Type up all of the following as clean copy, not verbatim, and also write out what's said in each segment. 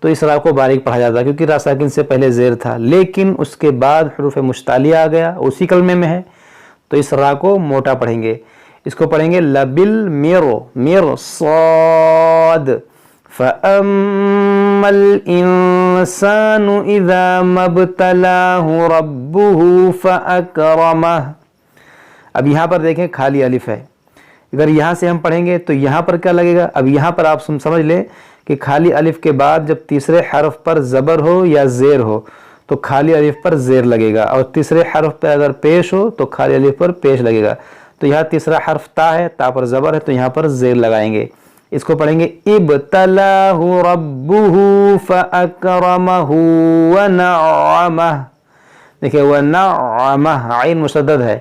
تو اس را کو باریک پڑھا جاتا کیونکہ را ساکن سے پہلے زیر تھا، لیکن اس کے بعد حروف مشتعلیہ آ گیا، اسی کلمے میں ہے، تو اس را کو موٹا پڑھیں گے. اس کو پڑھیں گے لبل میرو میر صاد. فَأَمَّا الْإِنسَانُ إِذَا مَا ابْتَلَاهُ رَبُّهُ فَأَكْرَمَهُ. اب یہاں پر دیکھیں خالی الف ہے، اگر یہاں سے ہم پڑھیں گے تو یہاں پر کیا لگے گا؟ اب یہاں پر آپ سمجھ لیں کہ خالی الف کے بعد جب تیسرے حرف پر زبر ہو یا زیر ہو تو خالی الف پر زیر لگے گا، اور تیسرے حرف پہ اگر پیش ہو تو خالی الف پر پیش لگے گا. تو یہاں تیسرا حرف تا ہے، تا پر زبر ہے تو یہاں پر زیر لگائیں گے. اس کو پڑھیں گے ابتلاہ ربہ فاکرمہ ونعمہ. دیکھیں ونعمہ عین مشدد ہے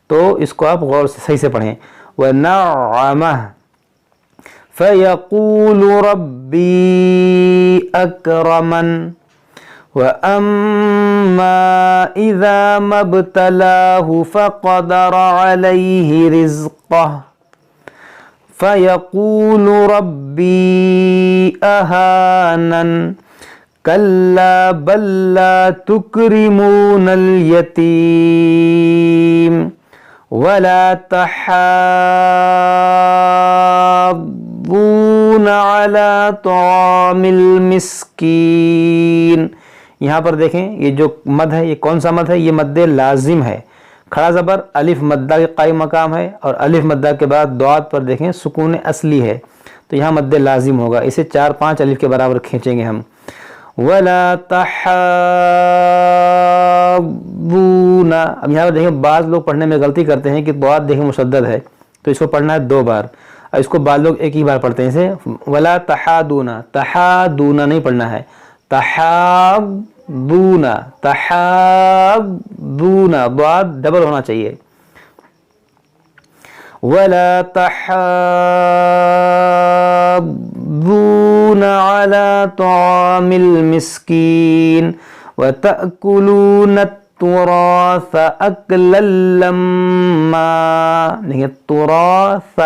تو اس کو آپ غور سے صحیح سے پڑھیں. ونعمہ فیقول ربی اکرمن. وَأَمَّا إِذَا مَا ابْتَلَاهُ فَقَدَرَ عَلَيْهِ رِزْقَهُ فَيَقُولُ رَبِّي أَهَانَنِ. كَلَّا بَل لَّا تُكْرِمُونَ الْيَتِيمَ وَلَا تَحَاضُّونَ عَلَى طَعَامِ الْمِسْكِينِ. یہاں پر دیکھیں یہ جو مد ہے یہ کون سا مد ہے؟ یہ مد لازم ہے. کھڑا زبر الف مدہ کے قائم مقام ہے، اور الف مدہ کے بعد دعات پر دیکھیں سکون اصلی ہے تو یہاں مد لازم ہوگا. اسے 4-5 الف کے برابر کھینچیں گے ہم. وَلَا تَحَاضُّونَ. اب یہاں پر دیکھیں بعض لوگ پڑھنے میں غلطی کرتے ہیں کہ دعات دیکھیں مشدد ہے تو اس کو پڑھنا ہے 2 بار، اور اس کو بعض لوگ ایک ہی بار پڑھتے ہیں. اسے وَلَا تَحَاضُونَ، تحاضون نہیں پڑھنا ہے، تحاضون تحاضون، دعات ڈبل ہونا چاہیے. وَلَا تَحَاضُّونَ عَلَى طَعَامِ الْمِسْكِينِ وَتَأْكُلُونَ التُّرَاثَ أَكْلًا لَمًّا. دیکھیں تُراث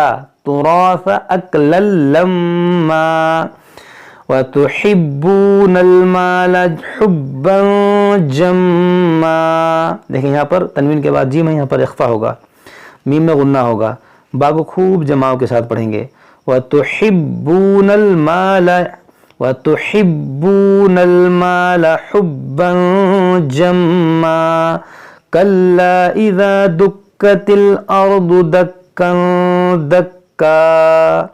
أَكْلًا لَمًّا. وَتُحِبُّونَ الْمَالَ حُبًّا جَمًّا. دیکھیں یہاں پر تنوین کے بعد جیم ہے، یہاں پر اخفا ہوگا، میم میں غنہ ہوگا. با کو خوب جماؤ کے ساتھ پڑھیں گے. وَتُحِبُّونَ الْمَالَ حُبًّا جَمًّا. كَلَّا إِذَا دُكَّتِ الْأَرْضُ دَكًّا دَكًّا.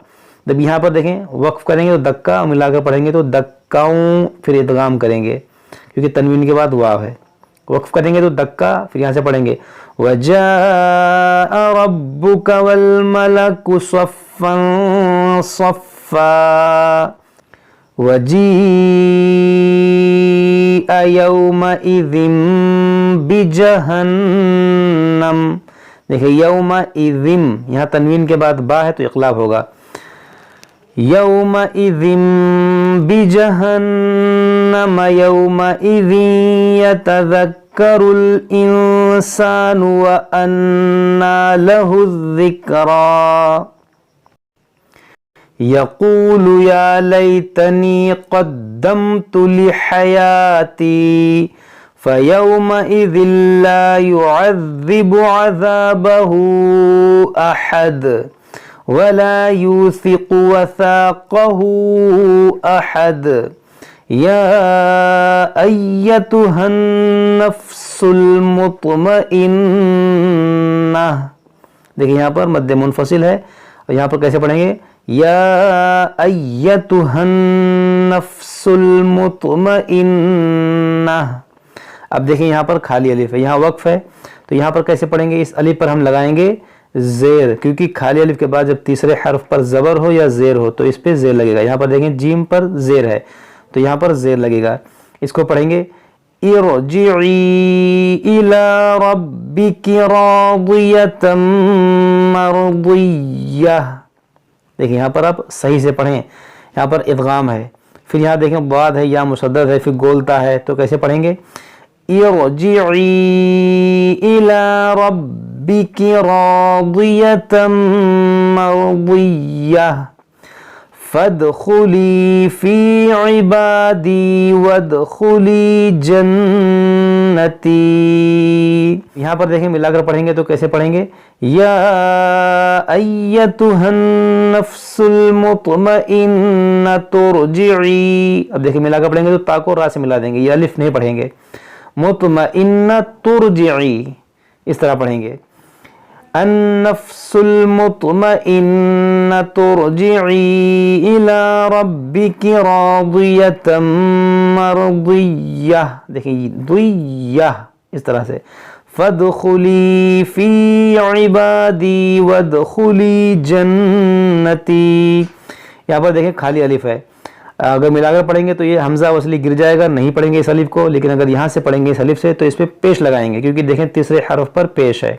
جب یہاں پر دیکھیں وقف کریں گے تو دکا ملا کر پڑھیں گے تو دکاؤں، پھر ادغام کریں گے کیونکہ تنوین کے بعد واو ہے. وقف کریں گے تو دکا، پھر یہاں سے پڑھیں گے وَجَاءَ رَبُّكَ وَالْمَلَكُ صَفًّا صَفًّا. وَجِيءَ يَوْمَئِذٍ بِجَهَنَّمَ. دیکھیں یومئذ یہاں تنوین کے بعد با ہے تو اقلاب ہوگا. يَوْمَئِذٍ بِجَهَنَّمَ يَوْمَئِذٍ يَتَذَكَّرُ الْإِنسَانُ وَأَنَّى لَهُ الذِّكْرَى. يَقُولُ يَا لَيْتَنِي قَدَّمْتُ لِحَيَاتِي فَيَوْمَئِذٍ لَا يُعَذِّبُ عَذَابَهُ أَحَدٌ وَلَا يُوثِقُ وَثَاقَهُ أَحَدٌ. يَا أَيَّتُهَا النَّفْسُ الْمُطْمَئِنَّةُ. دیکھیں یہاں پر مد منفصل ہے، اور یہاں پر کیسے پڑھیں گے؟ یا أَيَّتُهَا النَّفْسُ الْمُطْمَئِنَّةُ. اب دیکھیں یہاں پر خالی الف ہے، یہاں وقف ہے تو یہاں پر کیسے پڑھیں گے؟ اس الف پر ہم لگائیں گے زیر، کیونکہ خالی الف کے بعد جب تیسرے حرف پر زبر ہو یا زیر ہو تو اس پہ زیر لگے گا. یہاں پر دیکھیں جیم پر زیر ہے تو یہاں پر زیر لگے گا. اس کو پڑھیں گے ارجعی الی ربک راضیۃ مرضیہ. دیکھیں یہاں پر آپ صحیح سے پڑھیں، یہاں پر ادغام ہے، پھر یہاں دیکھیں بعد ہے یا مشدد ہے، پھر گولتا ہے تو کیسے پڑھیں گے؟ ارجعی الی ربک راضیۃ مرضیہ فادخلی فی عبادی وادخلی جنتی. یہاں پر دیکھیں ملا کر پڑھیں گے تو کیسے پڑھیں گے؟ یا ایتھا النفس المطمئنۃ ارجعی. اب دیکھیں ملا کر پڑھیں گے تو تا کو را سے ملا دیں گے، یہ الف نہیں پڑھیں گے. مطمئنۃ ارجعی اس طرح پڑھیں گے. النفس المطمئنۃ ارجعی الی ربک راضیۃ مرضیہ. دیکھیں ضیہ اس طرح سے. فادخلی فی عبادی وادخلی جنتی. یہاں پر دیکھیں خالی الف ہے، اگر ملا کر پڑھیں گے تو یہ حمزہ وصلی گر جائے گا، نہیں پڑھیں گے اس الف کو. لیکن اگر یہاں سے پڑھیں گے اس الف سے تو اس پہ پیش لگائیں گے، کیونکہ دیکھیں تیسرے حرف پر پیش ہے.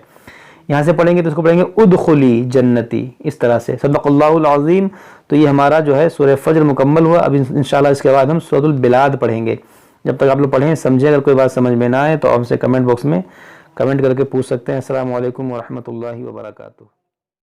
یہاں سے پڑھیں گے تو اس کو پڑھیں گے ادخلی جنتی اس طرح سے. صدق اللہ العظیم. تو یہ ہمارا جو ہے سورہ فجر مکمل ہوا. اب انشاءاللہ اس کے بعد ہم سورۃ البلاد پڑھیں گے. جب تک آپ لوگ پڑھیں سمجھیں، اگر کوئی بات سمجھ میں نہ آئے تو ہم سے کمنٹ باکس میں کمنٹ کر کے پوچھ سکتے ہیں. السلام علیکم ورحمۃ اللہ وبرکاتہ.